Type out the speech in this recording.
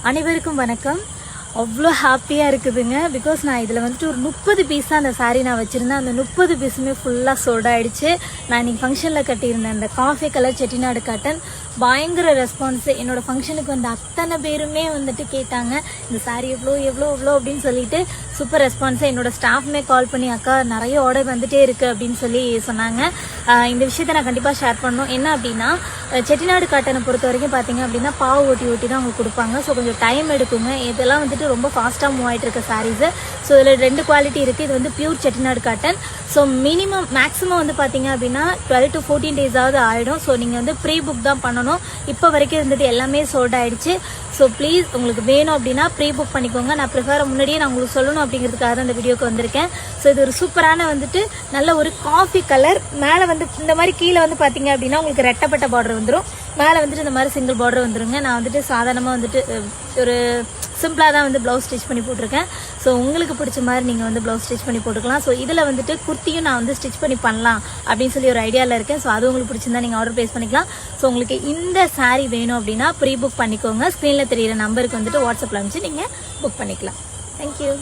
அனைவருக்கும் வணக்கம். அவ்வளோ ஹாப்பியாக இருக்குதுங்க. பிகாஸ் நான் இதில் வந்துட்டு ஒரு 30 பீஸ் தான் அந்த சாரீ நான் வச்சுருந்தேன். அந்த 30 பீஸுமே ஃபுல்லாக சோல்ட் ஆகிடுச்சு. நான் இன்றைக்கி ஃபங்க்ஷனில் கட்டியிருந்தேன் அந்த காஃபி கலர் செட்டிநாடு காட்டன். பயங்கர ரெஸ்பான்ஸு. என்னோடய ஃபங்க்ஷனுக்கு வந்து அத்தனை பேருமே வந்துட்டு கேட்டாங்க இந்த சாரீ எவ்வளோ அப்படின்னு சொல்லிட்டு சூப்பர் ரெஸ்பான்ஸு. என்னோடய ஸ்டாஃப்மே கால் பண்ணி அக்கா நிறைய ஆர்டர் வந்துட்டே இருக்குது அப்படின்னு சொல்லி சொன்னாங்க. இந்த விஷயத்தை நான் கண்டிப்பாக ஷேர் பண்ணணும். என்ன அப்படின்னா செட்டிநாடு காட்டனை பொறுத்த வரைக்கும் பார்த்தீங்க அப்படின்னா பாவு ஓட்டி தான் அவங்க கொடுப்பாங்க. ஸோ கொஞ்சம் டைம் எடுக்குங்க. இதெல்லாம் வந்துட்டு ரொம்ப ஃபாஸ்ட்டாக மூவ் ஆகிட்டு இருக்க சாரீஸு. ஸோ இதில் 2 குவாலிட்டி இருக்குது. இது வந்து pure Chettinad cotton. So maximum வந்து பார்த்தீங்க அப்படின்னா 12 to 14 டேஸாவது ஆகிடும். ஸோ நீங்கள் வந்து ப்ரீ புக் தான் பண்ணணும். இப்போ வரைக்கும் இருந்தது எல்லாமே சோல்ட் ஆகிடுச்சு. ஸோ ப்ளீஸ் உங்களுக்கு வேணும் அப்படின்னா ப்ரீ புக் பண்ணிக்கோங்க. நான் ப்ரிஃபர் முன்னாடியே நான் உங்களுக்கு சொல்லணும் அப்படிங்கிறதுக்காக தான் இந்த வீடியோக்கு வந்திருக்கேன். ஸோ இது ஒரு சூப்பரான வந்துட்டு நல்ல ஒரு காஃபி கலர். மேலே வந்து இந்த மாதிரி கீழே வந்து பார்த்தீங்க அப்படின்னா உங்களுக்கு ரெட்டப்பட்ட பார்டர் வந்துடும். மேலே வந்துட்டு இந்த மாதிரி சிங்கிள் பார்டர் வந்துருங்க. நான் வந்துட்டு சாதாரணமாக வந்துட்டு ஒரு சிம்பிளாக தான் வந்து ப்ளவுஸ் ஸ்டிச் பண்ணி போட்டிருக்கேன். ஸோ உங்களுக்கு பிடிச்ச மாதிரி நீங்கள் வந்து ப்ளவுஸ் ஸ்டிச் பண்ணி போட்டுக்கலாம். ஸோ இதில் வந்துட்டு குர்த்தியும் நான் வந்து ஸ்டிச் பண்ணி பண்ணலாம் அப்படின்னு சொல்லி ஒரு ஐடியாவில் இருக்கேன். ஸோ அது உங்களுக்கு பிடிச்சிருந்தா நீங்கள் ஆர்டர் ப்ளேஸ் பண்ணிக்கலாம். ஸோ உங்களுக்கு இந்த சாரீ வேணும் அப்படின்னா ப்ரீ புக் பண்ணிக்கோங்க. ஸ்க்ரீனில் தெரியிற நம்பருக்கு வந்துட்டு வாட்ஸ்அப்பில் அனுப்பிச்சு நீங்கள் புக் பண்ணிக்கலாம். தேங்க்யூ.